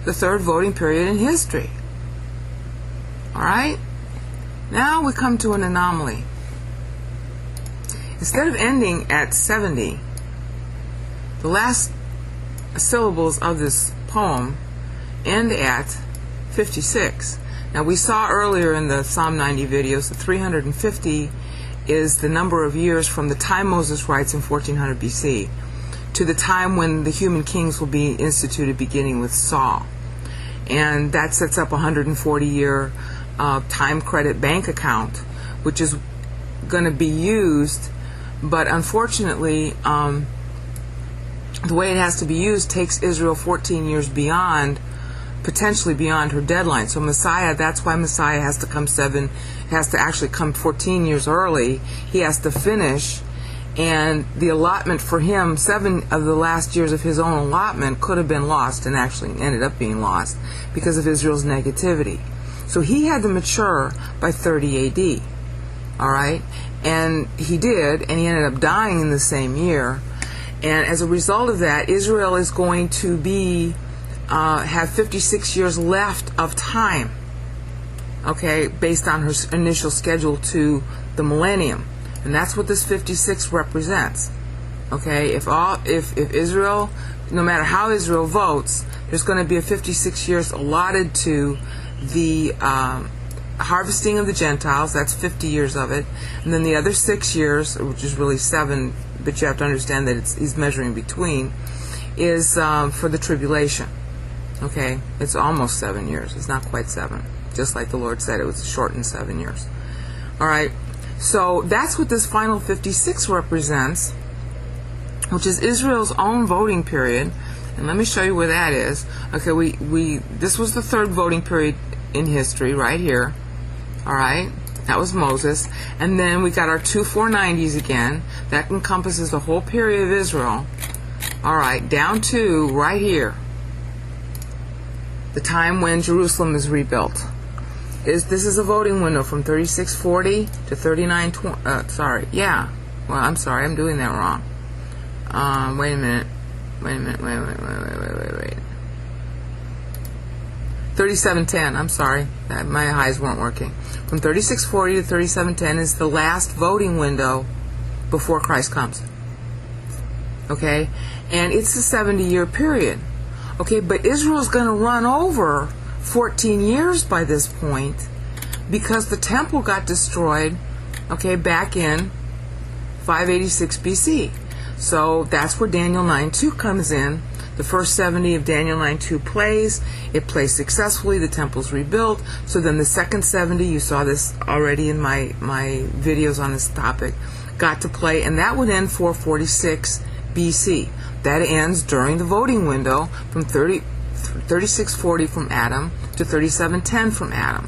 the third voting period in history. Alright? Now we come to an anomaly. Instead of ending at 70, the last syllables of this poem end at 56. Now we saw earlier in the Psalm 90 videos that 350 is the number of years from the time Moses writes in 1400 BC to the time when the human kings will be instituted, beginning with Saul. And that sets up a 140-year time credit bank account, which is going to be used, but unfortunately the way it has to be used takes Israel 14 years beyond, potentially beyond her deadline. So Messiah, that's why Messiah has to actually come 14 years early. He has to finish, and the allotment for him, 7 of the last years of his own allotment could have been lost, and actually ended up being lost because of Israel's negativity. So he had to mature by 30 AD. Alright? And he did, and he ended up dying in the same year. And as a result of that, Israel is going to be have 56 years left of time, okay, based on her initial schedule to the Millennium. And that's what this 56 represents. Okay, if Israel, no matter how Israel votes, there's going to be a 56 years allotted to the harvesting of the Gentiles. That's 50 years of it. And then the other 6 years, which is really 7, but you have to understand that he's measuring between, is for the tribulation. Okay, it's almost 7 years. It's not quite 7. Just like the Lord said, it was shortened 7 years. Alright, so that's what this final 56 represents, which is Israel's own voting period. And let me show you where that is. Okay, this was the third voting period in history, right here. Alright, that was Moses. And then we got our 2 490s again. That encompasses the whole period of Israel. Alright, down to right here, the time when Jerusalem is rebuilt. This is a voting window from 3640 to 3920. Sorry, yeah. Well, I'm sorry, I'm doing that wrong. Wait a minute. Wait. 3710, I'm sorry. My eyes weren't working. From 3640 to 3710 is the last voting window before Christ comes. Okay? And it's a 70-year period. Okay, but Israel's going to run over 14 years by this point because the temple got destroyed, okay, back in 586 BC. So that's where Daniel 9:2 comes in. The first 70 of Daniel 9:2 plays. It plays successfully. The temple's rebuilt. So then the second 70, you saw this already in my videos on this topic, got to play, and that would end 446 BC. That ends during the voting window from 3640 from Adam to 3710 from Adam.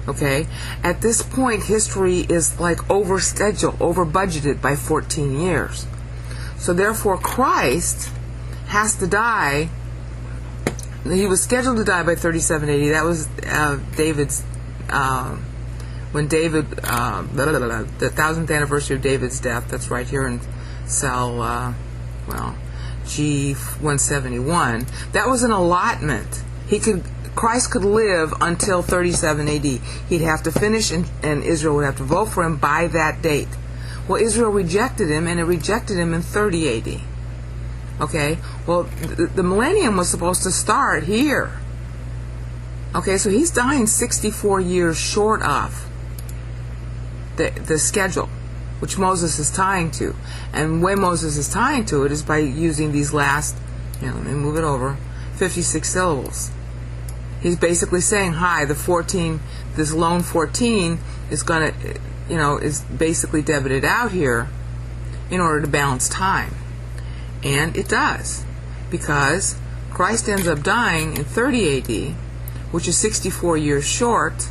Okay? At this point, history is like over scheduled, over budgeted by 14 years. So therefore, Christ has to die. He was scheduled to die by 3780. That was David's, when David, the 1000th anniversary of David's death. That's right here in cell, G171. That was an allotment. Christ could live until 37 AD. He'd have to finish, and Israel would have to vote for him by that date. Well, Israel rejected him, and it rejected him in 30 AD. Okay? Well, the millennium was supposed to start here. Okay, so he's dying 64 years short of the schedule, which Moses is tying to. And the way Moses is tying to it is by using these last, let me move it over, 56 syllables. He's basically saying, this lone 14 is going to, is basically debited out here in order to balance time. And it does, because Christ ends up dying in 30 AD, which is 64 years short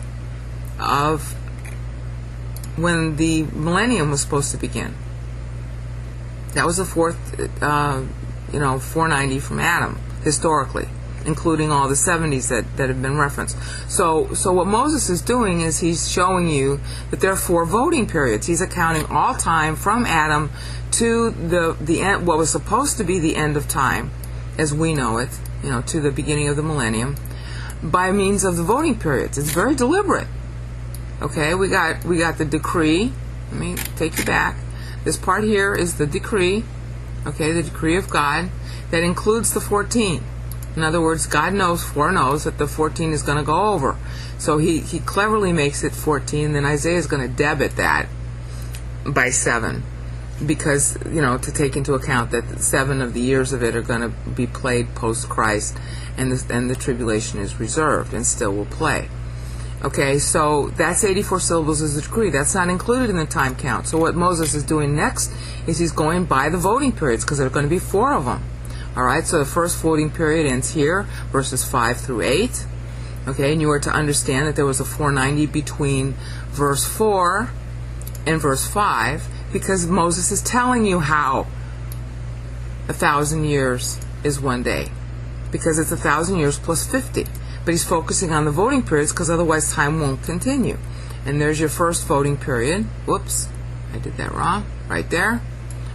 of when the millennium was supposed to begin. That was the fourth, 490 from Adam, historically, including all the 70s that have been referenced. So what Moses is doing is he's showing you that there are 4 voting periods. He's accounting all time from Adam to the end, what was supposed to be the end of time, as we know it to the beginning of the millennium by means of the voting periods. It's very deliberate. Okay, we got the decree. Let me take you back. This part here is the decree. Okay, the decree of God that includes the 14. In other words, God foreknows that the 14 is going to go over. So he cleverly makes it 14. Then Isaiah is going to debit that by 7. Because, to take into account that 7 of the years of it are going to be played post-Christ, and the tribulation is reserved and still will play. Okay, so that's 84 syllables as a decree. That's not included in the time count. So what Moses is doing next is he's going by the voting periods, because there are going to be 4 of them. All right, so the first voting period ends here, verses 5 through 8. Okay, and you are to understand that there was a 490 between verse 4 and verse 5, because Moses is telling you how 1,000 years is one day, because it's 1,000 years plus 50. But he's focusing on the voting periods, because otherwise time won't continue. And there's your first voting period. Whoops, I did that wrong. Right there,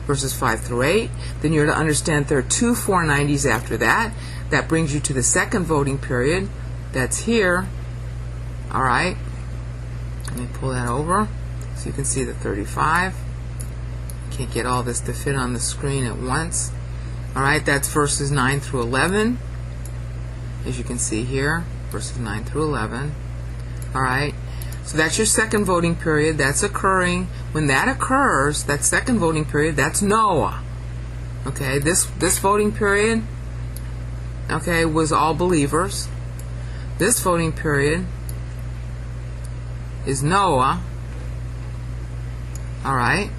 verses 5 through 8. Then you're to understand there are 2 490s after that. That brings you to the second voting period. That's here. All right. Let me pull that over so you can see the 35. Can't get all this to fit on the screen at once. All right, that's verses 9 through 11. As you can see here, verses 9 through 11. All right, so that's your second voting period. That's occurring. When that occurs, that second voting period, that's Noah. Okay, this voting period, okay, was all believers. This voting period is Noah. All right,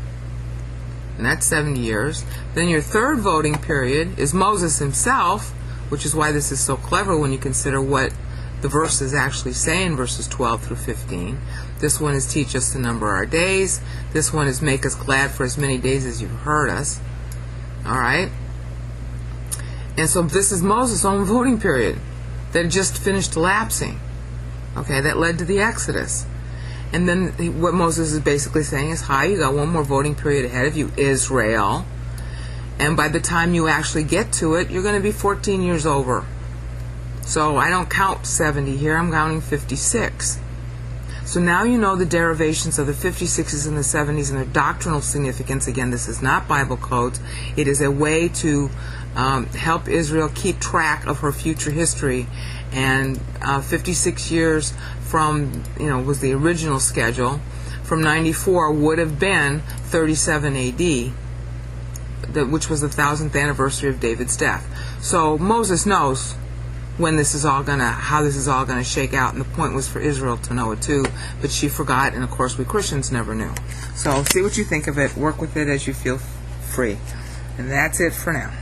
and that's 70 years. Then your third voting period is Moses himself, which is why this is so clever when you consider what the verses actually say in verses 12 through 15. This one is teach us to number our days. This one is make us glad for as many days as you've heard us. All right? And so this is Moses' own voting period that just finished elapsing. Okay, that led to the Exodus. And then what Moses is basically saying is, hi, you got one more voting period ahead of you, Israel. And by the time you actually get to it, you're going to be 14 years over. So I don't count 70 here, I'm counting 56. So now you know the derivations of the 56s and the 70s and their doctrinal significance. Again, this is not Bible codes. It is a way to help Israel keep track of her future history. And 56 years from, was the original schedule. From 94 would have been 37 AD. Which was the 1000th anniversary of David's death. So Moses knows when this is all how this is all gonna shake out, and the point was for Israel to know it too, but she forgot, and of course we Christians never knew. So see what you think of it, work with it as you feel free, and that's it for now.